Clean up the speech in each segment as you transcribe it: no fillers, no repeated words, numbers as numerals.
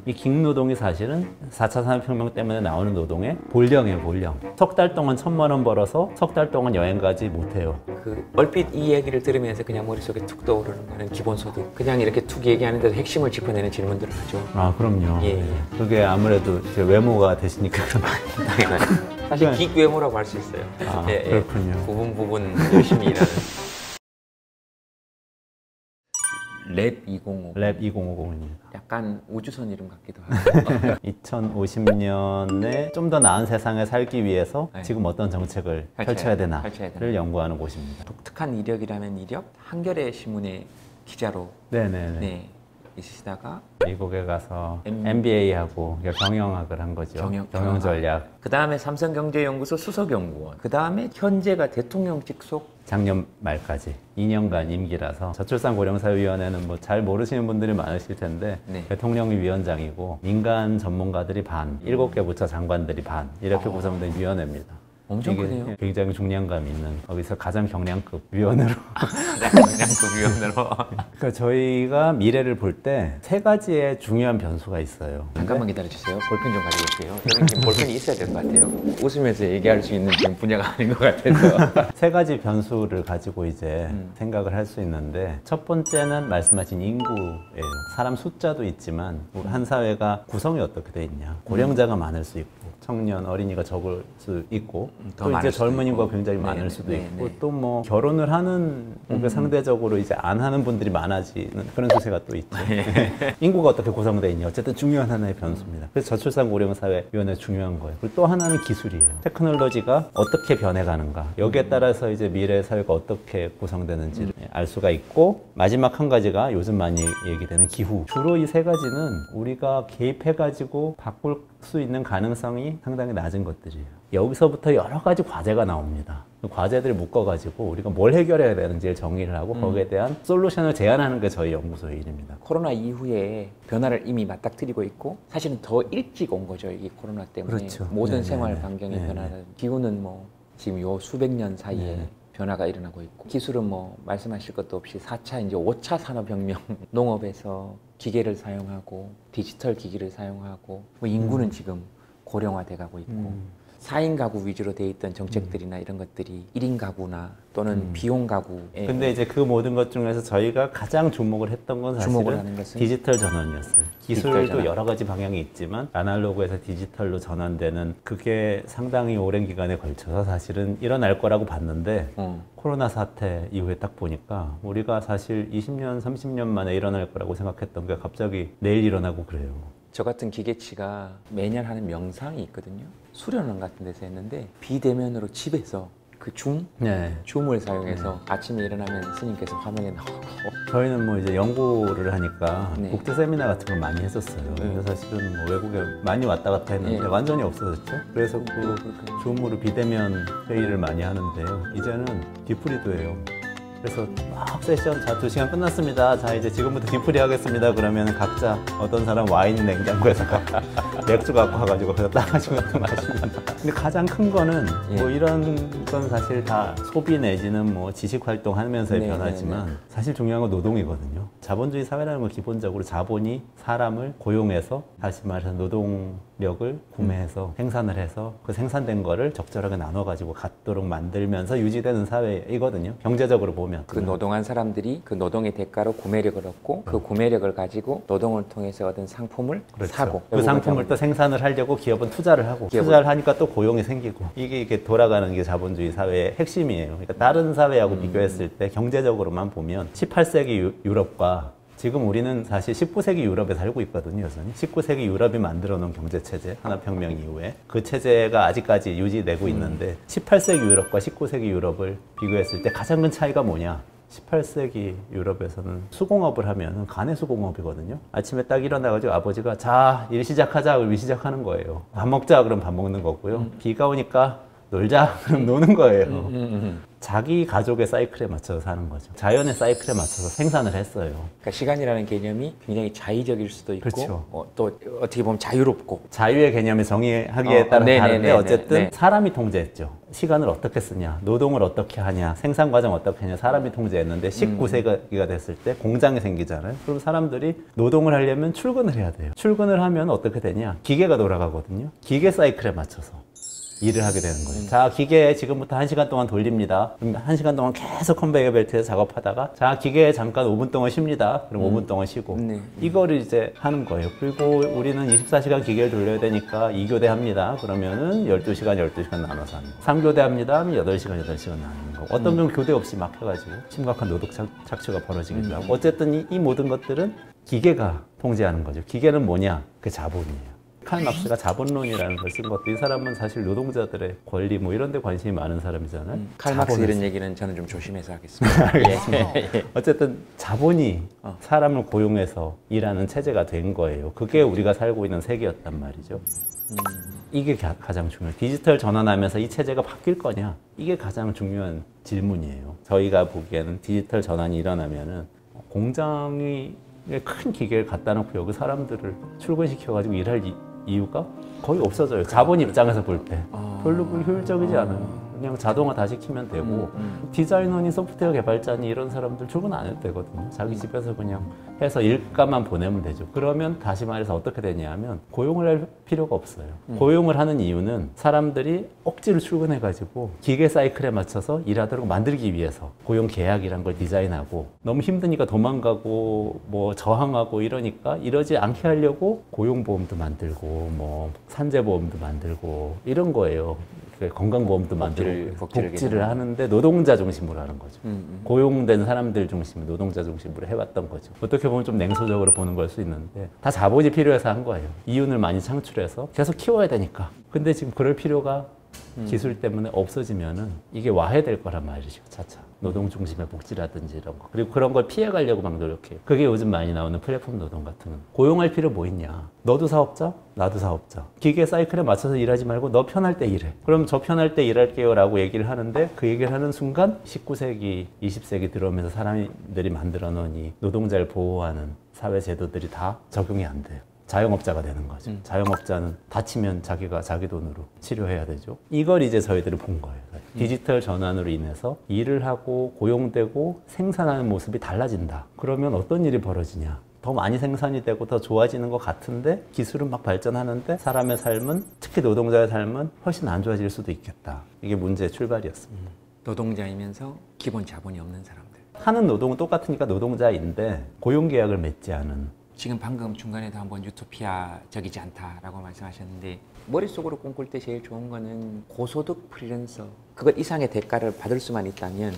이 긱노동이 사실은 4차 산업혁명 때문에 나오는 노동의 본령이에요, 본령. 석 달 동안 1,000만 원 벌어서 석 달 동안 여행 가지 못해요. 그 얼핏 이 얘기를 들으면서 그냥 머릿속에 툭 떠오르는 거는 기본소득. 그냥 이렇게 툭 얘기하는데도 핵심을 짚어내는 질문들을 하죠. 아, 그럼요. 예. 그게 아무래도 이제 외모가 되시니까 그런 사실 기괴모라고 할 수 있어요. 아, 예, 그렇군요. 부분 열심히 일하는. 랩 205. 랩 2050입니다. 약간 우주선 이름 같기도 하고. 2050년에 좀 더 나은 세상을 살기 위해서 네. 지금 어떤 정책을 펼쳐야 되나를 연구하는 곳입니다. 독특한 이력이라면 이력? 한겨레 신문의 기자로 네네네. 네, 있으시다가 미국에 가서 MBA하고 경영학을 한 거죠. 경영 전략. 그 다음에 삼성경제연구소 수석연구원. 그 다음에 현재가 대통령 직속. 작년 말까지 2년간 임기라서 저출산고령사위원회는 뭐 잘 모르시는 분들이 많으실 텐데 네. 대통령이 위원장이고 민간 전문가들이 반, 7개 부처 장관들이 반 이렇게 구성된 위원회입니다. 엄청 이게 크네요. 굉장히 중량감 있는 거기서 가장 경량급 위원으로 경량급 위원으로. 그러니까 저희가 미래를 볼 때 3가지의 중요한 변수가 있어요. 잠깐만 기다려주세요. 볼펜 좀 가지고 올게요. 여기 지금 볼펜이 있어야 될 것 같아요. 웃으면서 얘기할 수 있는 지금 분야가 아닌 것 같아서. 3가지 변수를 가지고 이제 생각을 할 수 있는데 첫 번째는 말씀하신 인구예요. 사람 숫자도 있지만 한 사회가 구성이 어떻게 돼 있냐. 고령자가 많을 수 있고 청년, 어린이가 적을 수 있고 또 이제 젊은 인구가 굉장히 많을 수도 있고 또 뭐 결혼을 하는 상대적으로 이제 안 하는 분들이 많아지는 그런 추세가 또 있죠. 인구가 어떻게 구성되어 있냐. 어쨌든 중요한 하나의 변수입니다. 그래서 저출산 고령 사회위원회 중요한 거예요. 그리고 또 하나는 기술이에요. 테크놀로지가 어떻게 변해가는가. 여기에 따라서 이제 미래 사회가 어떻게 구성되는지를 알 수가 있고 마지막 한 가지가 요즘 많이 얘기되는 기후. 주로 이 3가지는 우리가 개입해가지고 바꿀 수 있는 가능성이 상당히 낮은 것들이에요. 여기서부터 여러 가지 과제가 나옵니다. 과제들을 묶어가지고 우리가 뭘 해결해야 되는지를 정의를 하고 거기에 대한 솔루션을 제안하는 게 저희 연구소의 일입니다. 코로나 이후에 변화를 이미 맞닥뜨리고 있고 사실은 더 일찍 온 거죠. 이 코로나 때문에. 그렇죠. 모든 네네네. 생활 반경의 변화는 기후는 뭐 지금 요 수백 년 사이에 변화가 일어나고 있고 기술은 뭐 말씀하실 것도 없이 4차 이제 5차 산업혁명 농업에서 기계를 사용하고 디지털 기기를 사용하고 뭐 인구는 지금 고령화돼 가고 있고 4인 가구 위주로 돼 있던 정책들이나 이런 것들이 1인 가구나 또는 비용 가구에 근데 이제 그 모든 것 중에서 저희가 가장 주목을 했던 건 주목을 하는 사실은 것은? 디지털 전환이었어요. 디지털 기술도 전환. 여러 가지 방향이 있지만 아날로그에서 디지털로 전환되는 그게 상당히 오랜 기간에 걸쳐서 사실은 일어날 거라고 봤는데 코로나 사태 이후에 딱 보니까 우리가 사실 20년, 30년 만에 일어날 거라고 생각했던 게 갑자기 내일 일어나고 그래요. 저 같은 기계치가 매년 하는 명상이 있거든요. 수련원 같은 데서 했는데 비대면으로 집에서 그 줌을 사용해서 아침에 일어나면 스님께서 화면에 나오고 저희는 뭐 이제 연구를 하니까 네. 국제 세미나 같은 걸 많이 했었어요. 근데 사실은 뭐 외국에 많이 왔다 갔다 했는데 완전히 없어졌죠. 그래서 그 줌으로 비대면 회의를 많이 하는데요. 이제는 뒤풀이도 해요. 그래서 막 세션 자 2시간 끝났습니다. 자 이제 지금부터 뒤풀이 하겠습니다. 그러면 각자 어떤 사람 와인 냉장고에서 맥주 갖고 와가지고 그래서 따가지고 마십니다. 근데 가장 큰 거는 뭐 이런 건 사실 다 소비 내지는 뭐 지식 활동하면서의 변화지만 사실 중요한 건 노동이거든요. 자본주의 사회라는 건 기본적으로 자본이 사람을 고용해서 다시 말해서 노동력을 구매해서 생산을 해서 그 생산된 거를 적절하게 나눠가지고 갖도록 만들면서 유지되는 사회이거든요. 경제적으로 보면. 그 노동한 사람들이 그 노동의 대가로 구매력을 얻고 그 구매력을 가지고 노동을 통해서 얻은 상품을 사고 그 상품을 또 생산을 하려고 기업은 투자를 하고 투자를 하니까 또 고용이 생기고 이게 돌아가는 게 자본주의 사회의 핵심이에요. 그러니까 다른 사회하고 비교했을 때 경제적으로만 보면 18세기 유럽과 지금 우리는 사실 19세기 유럽에 살고 있거든요, 여전히. 19세기 유럽이 만들어 놓은 경제체제, 산업혁명 이후에 그 체제가 아직까지 유지되고 있는데 18세기 유럽과 19세기 유럽을 비교했을 때 가장 큰 차이가 뭐냐? 18세기 유럽에서는 수공업을 하면 간의 수공업이거든요. 아침에 딱 일어나가지고 아버지가 자, 일 시작하자, 그러면 시작하는 거예요. 밥 먹자, 그러면 밥 먹는 거고요. 비가 오니까 놀자 그럼 노는 거예요. 자기 가족의 사이클에 맞춰서 사는 거죠. 자연의 사이클에 맞춰서 생산을 했어요. 그러니까 시간이라는 개념이 굉장히 자의적일 수도 있고 그렇죠. 또 어떻게 보면 자유롭고 자유의 개념을 정의하기에 따라 네네네네. 다른데 어쨌든 네. 사람이 통제했죠. 시간을 어떻게 쓰냐, 노동을 어떻게 하냐, 생산 과정 어떻게 하냐 사람이 통제했는데 19세기가 됐을 때 공장이 생기잖아요. 그럼 사람들이 노동을 하려면 출근을 해야 돼요. 출근을 하면 어떻게 되냐? 기계가 돌아가거든요. 기계 사이클에 맞춰서 일을 하게 되는 거예요. 자, 기계 지금부터 1시간 동안 돌립니다. 그럼 1시간 동안 계속 컨베이어 벨트에서 작업하다가 자, 기계 잠깐 5분 동안 쉽니다. 그럼 5분 동안 쉬고 네. 이거를 이제 하는 거예요. 그리고 우리는 24시간 기계를 돌려야 되니까 2교대 합니다. 그러면은 12시간, 12시간 나눠서 하는 거. 3교대 합니다. 하면 8시간, 8시간 나누는 거고. 어떤 경우 교대 없이 막 해가지고 심각한 노동 착취가 벌어지기도 하고. 어쨌든 이 모든 것들은 기계가 통제하는 거죠. 기계는 뭐냐? 그 자본이에요. 칼 막스가 자본론이라는 걸 쓴 것도 이 사람은 사실 노동자들의 권리 뭐 이런 데 관심이 많은 사람이잖아요. 칼 막스 자본을 이런 얘기는 저는 좀 조심해서 하겠습니다. 예. 어쨌든 자본이 사람을 고용해서 일하는 체제가 된 거예요. 그게 우리가 살고 있는 세계였단 말이죠. 이게 가장 중요해요. 디지털 전환하면서 이 체제가 바뀔 거냐? 이게 가장 중요한 질문이에요. 저희가 보기에는 디지털 전환이 일어나면은 공장이 큰 기계를 갖다 놓고 여기 사람들을 출근시켜가지고 일할 이유가 거의 없어져요. 자본 입장에서 볼 때. 별로 효율적이지 않아요. 그냥 자동화 다 시키면 되고 디자이너니 소프트웨어 개발자니 이런 사람들 출근 안 해도 되거든요. 자기 집에서 그냥 해서 일감만 보내면 되죠. 그러면 다시 말해서 어떻게 되냐면 고용을 할 필요가 없어요. 고용을 하는 이유는 사람들이 억지로 출근해가지고 기계 사이클에 맞춰서 일하도록 만들기 위해서 고용 계약이란 걸 디자인하고 너무 힘드니까 도망가고 뭐 저항하고 이러니까 이러지 않게 하려고 고용보험도 만들고 뭐 산재보험도 만들고 이런 거예요. 건강보험도 만들고 복지를 하는데 노동자 중심으로 하는 거죠. 고용된 사람들 중심으로 노동자 중심으로 해왔던 거죠. 어떻게 보면 좀 냉소적으로 보는 걸 수 있는데 다 자본이 필요해서 한 거예요. 이윤을 많이 창출해서 계속 키워야 되니까. 근데 지금 그럴 필요가 기술 때문에 없어지면은 이게 와해될 거란 말이죠. 차차. 노동 중심의 복지라든지 이런 거. 그리고 그런 걸 피해가려고 막 노력해요. 그게 요즘 많이 나오는 플랫폼 노동 같은 거. 고용할 필요 뭐 있냐. 너도 사업자, 나도 사업자. 기계 사이클에 맞춰서 일하지 말고 너 편할 때 일해. 그럼 저 편할 때 일할게요 라고 얘기를 하는데 그 얘기를 하는 순간 19세기, 20세기 들어오면서 사람들이 만들어 놓은 이 노동자를 보호하는 사회 제도들이 다 적용이 안 돼요. 자영업자가 되는 거죠. 자영업자는 다치면 자기가 자기 돈으로 치료해야 되죠. 이걸 이제 저희들은 본 거예요. 디지털 전환으로 인해서 일을 하고 고용되고 생산하는 모습이 달라진다. 그러면 어떤 일이 벌어지냐? 더 많이 생산이 되고 더 좋아지는 것 같은데 기술은 막 발전하는데 사람의 삶은 특히 노동자의 삶은 훨씬 안 좋아질 수도 있겠다. 이게 문제의 출발이었습니다. 노동자이면서 기본 자본이 없는 사람들. 하는 노동은 똑같으니까 노동자인데 고용계약을 맺지 않은 지금 방금 중간에도 한번 유토피아적이지 않다라고 말씀하셨는데 머릿속으로 꿈꿀 때 제일 좋은 거는 고소득 프리랜서 그것 이상의 대가를 받을 수만 있다면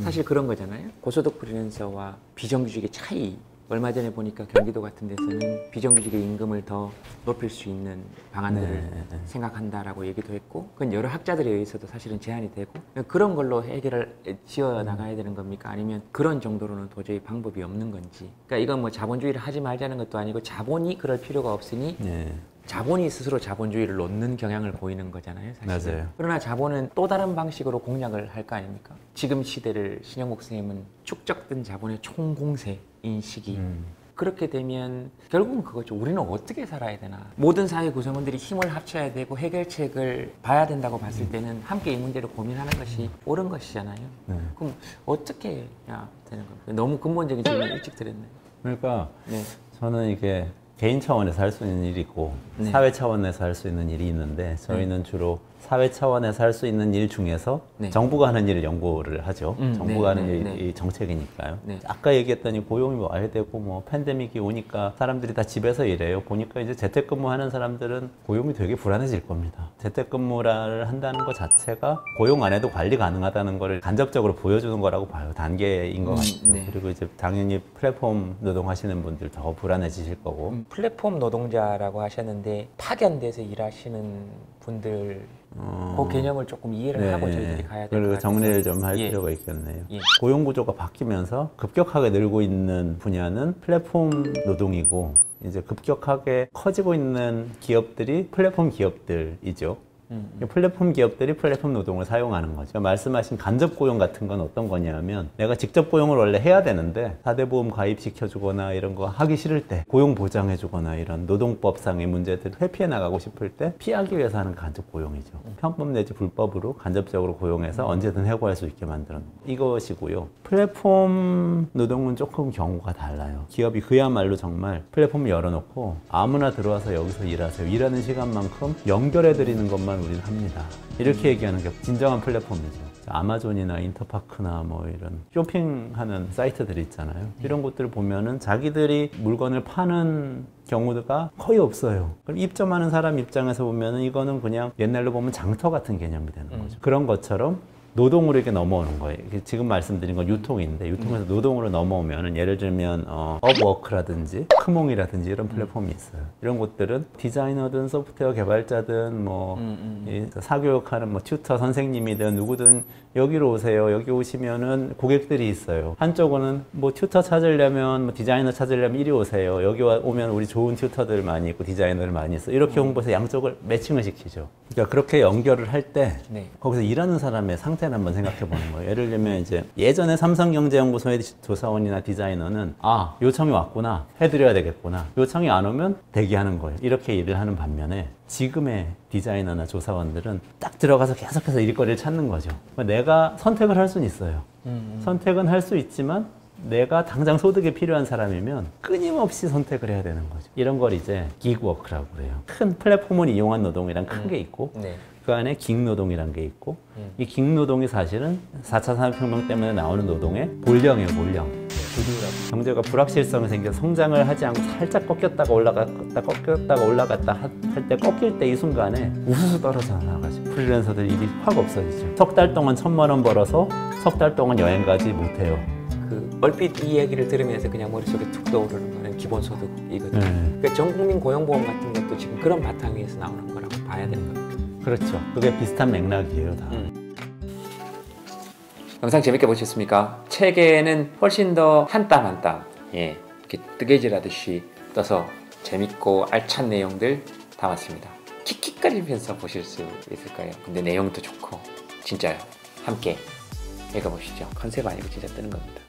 사실 그런 거잖아요. 고소득 프리랜서와 비정규직의 차이 얼마 전에 보니까 경기도 같은 데서는 비정규직의 임금을 더 높일 수 있는 방안들을 생각한다라고 얘기도 했고 그건 여러 학자들에 의해서도 사실은 제한이 되고 그런 걸로 해결을 지어 나가야 되는 겁니까? 아니면 그런 정도로는 도저히 방법이 없는 건지 그러니까 이건 뭐 자본주의를 하지 말자는 것도 아니고 자본이 그럴 필요가 없으니 자본이 스스로 자본주의를 놓는 경향을 보이는 거잖아요, 사실은. 맞아요. 그러나 자본은 또 다른 방식으로 공략을 할 거 아닙니까? 지금 시대를 신영복 선생님은 축적된 자본의 총공세인 시기. 그렇게 되면 결국은 그거죠. 우리는 어떻게 살아야 되나. 모든 사회 구성원들이 힘을 합쳐야 되고 해결책을 봐야 된다고 봤을 때는 함께 이 문제를 고민하는 것이 옳은 것이잖아요. 그럼 어떻게 해야 되는 겁니까? 너무 근본적인 질문 일찍 드렸네요. 그러니까 네. 저는 이게 개인 차원에서 할 수 있는 일이 있고 네. 사회 차원에서 할 수 있는 일이 있는데 저희는 주로 사회 차원에서 할 수 있는 일 중에서 네. 정부가 하는 일을 연구를 하죠. 정부가 하는 일이 정책이니까요. 네. 아까 얘기했더니 고용이 와야 되고 뭐 팬데믹이 오니까 사람들이 다 집에서 일해요. 보니까 이제 재택근무하는 사람들은 고용이 되게 불안해질 겁니다. 재택근무를 한다는 것 자체가 고용 안 해도 관리 가능하다는 걸 간접적으로 보여주는 거라고 봐요. 단계인 것 같아요. 네. 그리고 이제 당연히 플랫폼 노동하시는 분들 더 불안해지실 거고 플랫폼 노동자라고 하셨는데 파견돼서 일하시는 분들 그 개념을 조금 이해를 하고 저희들이 가야 될 것 그리고 같아요. 정리를 좀 할 예. 필요가 있겠네요. 예. 고용 구조가 바뀌면서 급격하게 늘고 있는 분야는 플랫폼 노동이고 이제 급격하게 커지고 있는 기업들이 플랫폼 기업들이죠. 플랫폼 기업들이 플랫폼 노동을 사용하는 거죠. 말씀하신 간접 고용 같은 건 어떤 거냐면 내가 직접 고용을 원래 해야 되는데 4대 보험 가입시켜주거나 이런 거 하기 싫을 때 고용 보장해주거나 이런 노동법상의 문제들을 회피해 나가고 싶을 때 피하기 위해서 하는 간접 고용이죠. 편법 내지 불법으로 간접적으로 고용해서 언제든 해고할 수 있게 만드는 이것이고요. 플랫폼 노동은 조금 경우가 달라요. 기업이 그야말로 정말 플랫폼을 열어놓고 아무나 들어와서 여기서 일하세요. 일하는 시간만큼 연결해드리는 것만 우리는 합니다. 이렇게 얘기하는 게 진정한 플랫폼이죠. 아마존이나 인터파크나 뭐 이런 쇼핑하는 사이트들 있잖아요. 이런 곳들을 보면은 자기들이 물건을 파는 경우가 거의 없어요. 그럼 입점하는 사람 입장에서 보면은 이거는 그냥 옛날로 보면 장터 같은 개념이 되는 거죠. 그런 것처럼 노동으로 이렇게 넘어오는 거예요. 지금 말씀드린 건 유통인데 유통에서 노동으로 넘어오면은 예를 들면 업워크라든지 크몽이라든지 이런 플랫폼이 있어요. 이런 곳들은 디자이너든 소프트웨어 개발자든 뭐 사교육하는 뭐 튜터 선생님이든 누구든 여기로 오세요. 여기 오시면은 고객들이 있어요. 한쪽은 뭐 튜터 찾으려면 뭐 디자이너 찾으려면 이리 오세요. 여기 오면 우리 좋은 튜터들 많이 있고 디자이너들 많이 있어. 이렇게 홍보해서 양쪽을 매칭을 시키죠. 그러니까 그렇게 연결을 할 때 거기서 일하는 사람의 상태를 한번 생각해 보는 거예요. 예를 들면 이제 예전에 삼성경제연구소의 조사원이나 디자이너는 아 요청이 왔구나 해드려야 되겠구나. 요청이 안 오면 대기하는 거예요. 이렇게 일을 하는 반면에 지금의 디자이너나 조사원들은 딱 들어가서 계속해서 일거리를 찾는 거죠. 내가 선택을 할 수는 있어요. 선택은 할 수 있지만 내가 당장 소득이 필요한 사람이면 끊임없이 선택을 해야 되는 거죠. 이런 걸 이제 기그워크라고 그래요. 큰 플랫폼을 이용한 노동이란 큰 게 있고 그 안에 긱노동이란 게 있고 이 긱노동이 사실은 4차 산업혁명 때문에 나오는 노동의 본령이에요. 본령. 경제가 불확실성이 생겨서 성장을 하지 않고 살짝 꺾였다가 올라갔다 할 때 꺾일 때 이 순간에 우수수 떨어져 나가죠. 프리랜서들 일이 확 없어지죠. 석 달 동안 1,000만 원 벌어서 석 달 동안 여행 가지 못해요. 그 얼핏 이 얘기를 들으면서 그냥 머릿속에 툭 떠오르는 거는 기본소득이거든요. 그러니까 전국민 고용보험 같은 것도 지금 그런 바탕에서 나오는 거라고 봐야 되는 겁니다. 그렇죠. 그게 비슷한 맥락이에요, 다. 영상 재밌게 보셨습니까? 책에는 훨씬 더 한 땀 한 땀 이렇게 뜨개질하듯이 떠서 재밌고 알찬 내용들 담았습니다. 킥킥거리면서 보실 수 있을 거예요. 근데 내용도 좋고 진짜요. 함께 읽어보시죠. 컨셉 아니고 진짜 뜨는 겁니다.